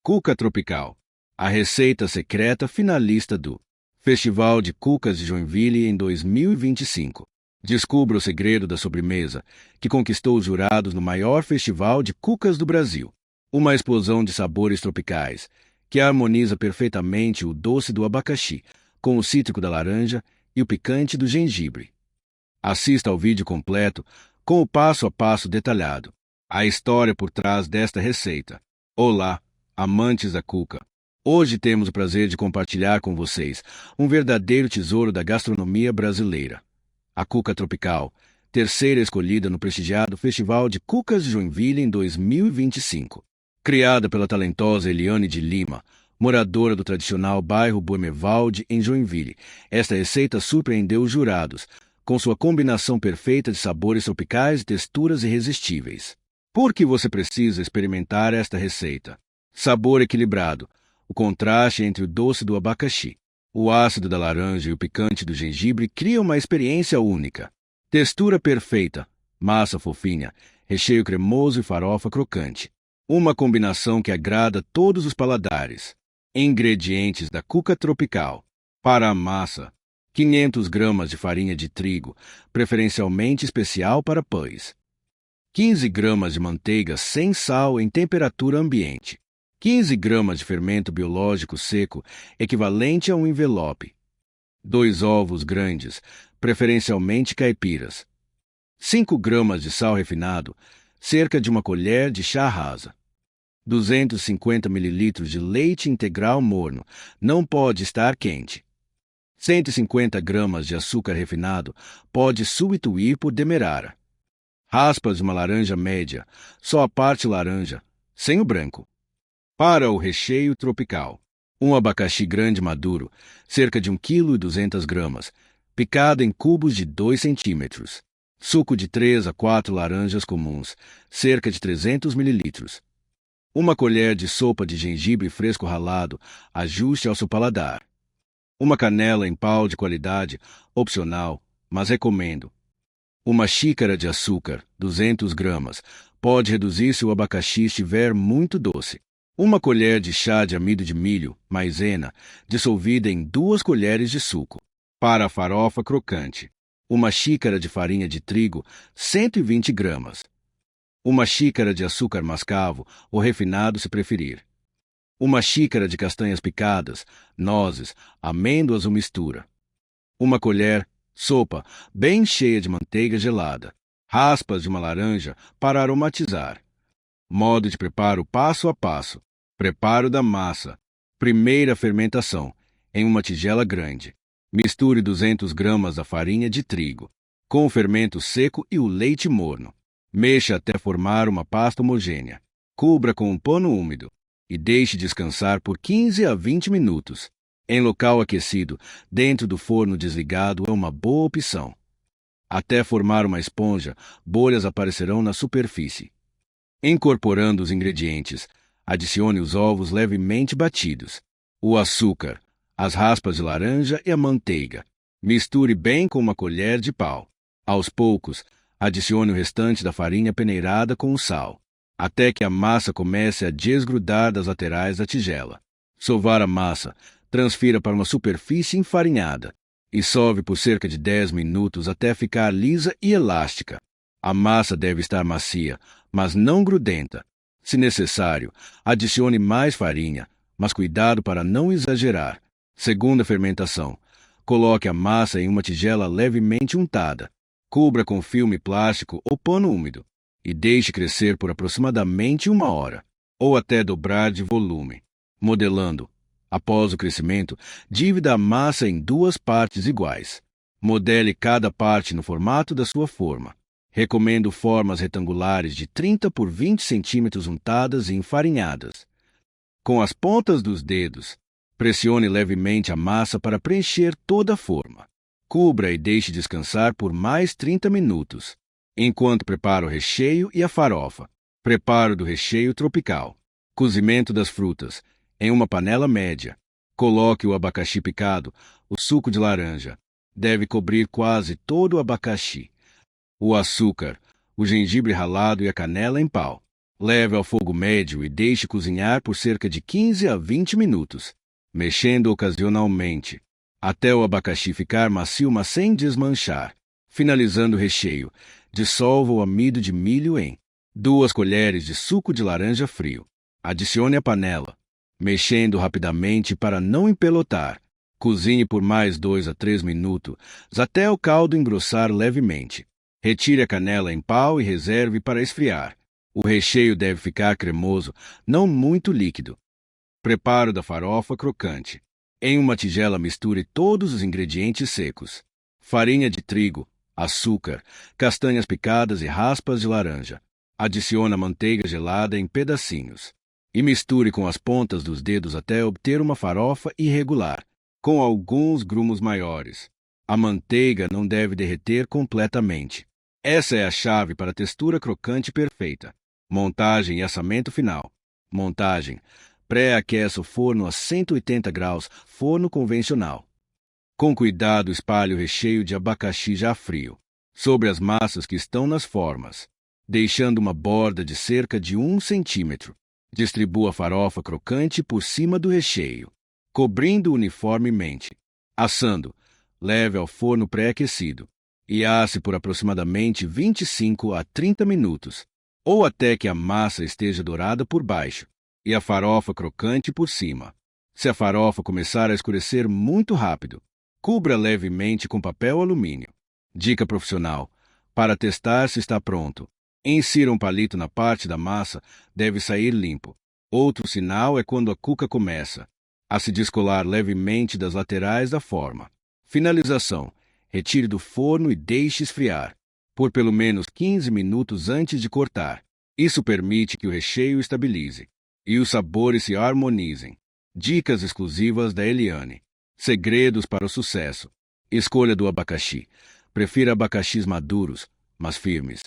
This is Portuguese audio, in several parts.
Cuca tropical. A receita secreta finalista do Festival de Cucas de Joinville em 2025. Descubra o segredo da sobremesa que conquistou os jurados no maior festival de cucas do Brasil. Uma explosão de sabores tropicais que harmoniza perfeitamente o doce do abacaxi com o cítrico da laranja e o picante do gengibre. Assista ao vídeo completo com o passo a passo detalhado. A história por trás desta receita. Olá, amantes da cuca! Hoje temos o prazer de compartilhar com vocês um verdadeiro tesouro da gastronomia brasileira. A cuca tropical, terceira escolhida no prestigiado Festival de Cucas de Joinville em 2025. Criada pela talentosa Eliane de Lima, moradora do tradicional bairro Buemevalde, em Joinville, esta receita surpreendeu os jurados, com sua combinação perfeita de sabores tropicais e texturas irresistíveis. Por que você precisa experimentar esta receita? Sabor equilibrado, o contraste entre o doce do abacaxi, o ácido da laranja e o picante do gengibre cria uma experiência única. Textura perfeita, massa fofinha, recheio cremoso e farofa crocante. Uma combinação que agrada todos os paladares. Ingredientes da cuca tropical. Para a massa, 500 gramas de farinha de trigo, preferencialmente especial para pães. 15 gramas de manteiga sem sal em temperatura ambiente. 15 gramas de fermento biológico seco, equivalente a um envelope. 2 ovos grandes, preferencialmente caipiras. 5 gramas de sal refinado, cerca de uma colher de chá rasa. 250 ml de leite integral morno, não pode estar quente. 150 gramas de açúcar refinado, pode substituir por demerara. Raspas de uma laranja média, só a parte laranja, sem o branco. Para o recheio tropical, um abacaxi grande maduro, cerca de 1,2 kg, picado em cubos de 2 cm. Suco de 3 a 4 laranjas comuns, cerca de 300 ml. Uma colher de sopa de gengibre fresco ralado, ajuste ao seu paladar. Uma canela em pau de qualidade, opcional, mas recomendo. Uma xícara de açúcar, 200 gramas, pode reduzir se o abacaxi estiver muito doce. Uma colher de chá de amido de milho, maisena, dissolvida em 2 colheres de suco. Para a farofa crocante, uma xícara de farinha de trigo, 120 gramas. Uma xícara de açúcar mascavo ou refinado se preferir. Uma xícara de castanhas picadas, nozes, amêndoas ou mistura. Uma colher, sopa, bem cheia de manteiga gelada. Raspas de uma laranja para aromatizar. Modo de preparo passo a passo. Preparo da massa. Primeira fermentação, em uma tigela grande. Misture 200 gramas da farinha de trigo, com o fermento seco e o leite morno. Mexa até formar uma pasta homogênea. Cubra com um pano úmido e deixe descansar por 15 a 20 minutos. Em local aquecido, dentro do forno desligado é uma boa opção. Até formar uma esponja, bolhas aparecerão na superfície. Incorporando os ingredientes, adicione os ovos levemente batidos, o açúcar, as raspas de laranja e a manteiga. Misture bem com uma colher de pau. Aos poucos, adicione o restante da farinha peneirada com o sal, até que a massa comece a desgrudar das laterais da tigela. Sovar a massa, transfira para uma superfície enfarinhada e sove por cerca de 10 minutos até ficar lisa e elástica. A massa deve estar macia, mas não grudenta. Se necessário, adicione mais farinha, mas cuidado para não exagerar. Segunda fermentação. Coloque a massa em uma tigela levemente untada. Cubra com filme plástico ou pano úmido e deixe crescer por aproximadamente 1 hora, ou até dobrar de volume. Modelando. Após o crescimento, divida a massa em 2 partes iguais. Modele cada parte no formato da sua forma. Recomendo formas retangulares de 30 por 20 centímetros untadas e enfarinhadas. Com as pontas dos dedos, pressione levemente a massa para preencher toda a forma. Cubra e deixe descansar por mais 30 minutos, enquanto prepara o recheio e a farofa. Preparo do recheio tropical. Cozimento das frutas. Em uma panela média, coloque o abacaxi picado, o suco de laranja. Deve cobrir quase todo o abacaxi. O açúcar, o gengibre ralado e a canela em pau. Leve ao fogo médio e deixe cozinhar por cerca de 15 a 20 minutos, mexendo ocasionalmente, até o abacaxi ficar macio, mas sem desmanchar. Finalizando o recheio, dissolva o amido de milho em 2 colheres de suco de laranja frio. Adicione à panela, mexendo rapidamente para não empelotar. Cozinhe por mais 2 a 3 minutos, até o caldo engrossar levemente. Retire a canela em pau e reserve para esfriar. O recheio deve ficar cremoso, não muito líquido. Preparo da farofa crocante. Em uma tigela, misture todos os ingredientes secos: farinha de trigo, açúcar, castanhas picadas e raspas de laranja. Adicione a manteiga gelada em pedacinhos e misture com as pontas dos dedos até obter uma farofa irregular, com alguns grumos maiores. A manteiga não deve derreter completamente. Essa é a chave para a textura crocante perfeita. Montagem e assamento final. Montagem. Pré-aqueça o forno a 180 graus, forno convencional. Com cuidado, espalhe o recheio de abacaxi já frio sobre as massas que estão nas formas, deixando uma borda de cerca de 1 centímetro. Distribua a farofa crocante por cima do recheio, cobrindo uniformemente. Assando, leve ao forno pré-aquecido e asse por aproximadamente 25 a 30 minutos, ou até que a massa esteja dourada por baixo e a farofa crocante por cima. Se a farofa começar a escurecer muito rápido, cubra levemente com papel alumínio. Dica profissional: para testar se está pronto, insira um palito na parte da massa, deve sair limpo. Outro sinal é quando a cuca começa a se descolar levemente das laterais da forma. Finalização: retire do forno e deixe esfriar por pelo menos 15 minutos antes de cortar. Isso permite que o recheio estabilize e os sabores se harmonizem. Dicas exclusivas da Eliane. Segredos para o sucesso. Escolha do abacaxi. Prefira abacaxis maduros, mas firmes.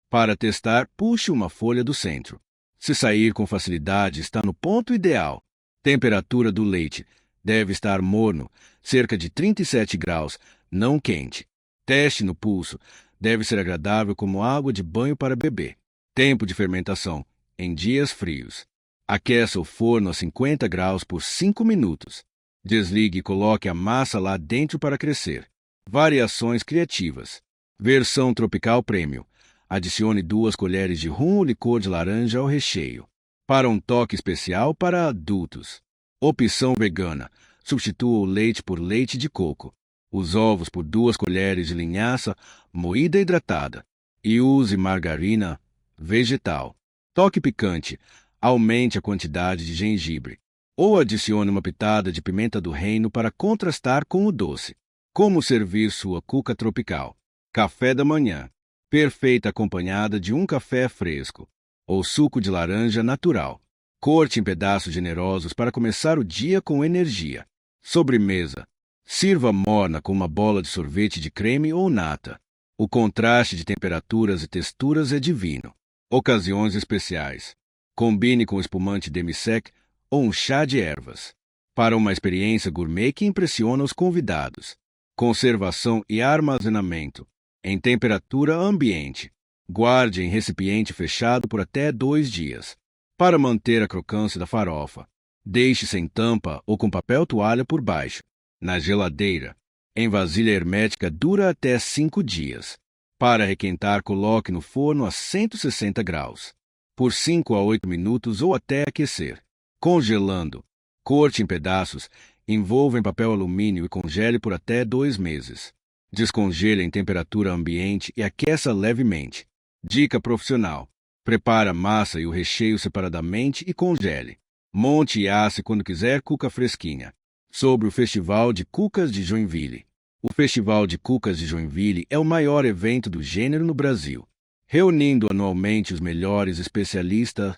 Para testar, puxe uma folha do centro. Se sair com facilidade, está no ponto ideal. Temperatura do leite. Deve estar morno, cerca de 37 graus, não quente. Teste no pulso. Deve ser agradável como água de banho para bebê. Tempo de fermentação. Em dias frios. Aqueça o forno a 50 graus por 5 minutos. Desligue e coloque a massa lá dentro para crescer. Variações criativas. Versão tropical premium. Adicione 2 colheres de rum ou licor de laranja ao recheio, para um toque especial para adultos. Opção vegana. Substitua o leite por leite de coco. Os ovos por 2 colheres de linhaça moída e hidratada. E use margarina vegetal. Toque picante. Aumente a quantidade de gengibre. Ou adicione uma pitada de pimenta do reino para contrastar com o doce. Como servir sua cuca tropical? Café da manhã. Perfeita acompanhada de um café fresco ou suco de laranja natural. Corte em pedaços generosos para começar o dia com energia. Sobremesa. Sirva morna com uma bola de sorvete de creme ou nata. O contraste de temperaturas e texturas é divino. Ocasiões especiais. Combine com espumante demi-sec ou um chá de ervas, para uma experiência gourmet que impressiona os convidados. Conservação e armazenamento. Em temperatura ambiente. Guarde em recipiente fechado por até 2 dias. Para manter a crocância da farofa, deixe sem tampa ou com papel toalha por baixo. Na geladeira. Em vasilha hermética dura até 5 dias. Para requentar, coloque no forno a 160 graus, por 5 a 8 minutos ou até aquecer. Congelando. Corte em pedaços, envolva em papel alumínio e congele por até 2 meses. Descongele em temperatura ambiente e aqueça levemente. Dica profissional. Prepare a massa e o recheio separadamente e congele. Monte e asse quando quiser cuca fresquinha. Sobre o Festival de Cucas de Joinville. O Festival de Cucas de Joinville é o maior evento do gênero no Brasil, reunindo anualmente os melhores especialistas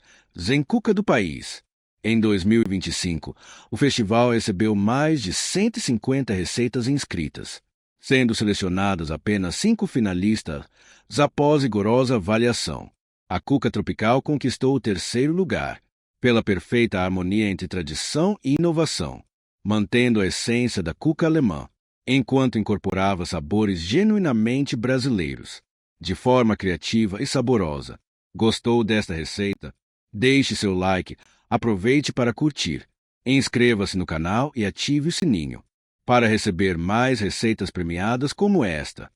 em cuca do país. Em 2025, o festival recebeu mais de 150 receitas inscritas, sendo selecionadas apenas 5 finalistas após rigorosa avaliação. A cuca tropical conquistou o 3º lugar, pela perfeita harmonia entre tradição e inovação, mantendo a essência da cuca alemã, enquanto incorporava sabores genuinamente brasileiros, de forma criativa e saborosa. Gostou desta receita? Deixe seu like, aproveite para curtir. Inscreva-se no canal e ative o sininho para receber mais receitas premiadas como esta.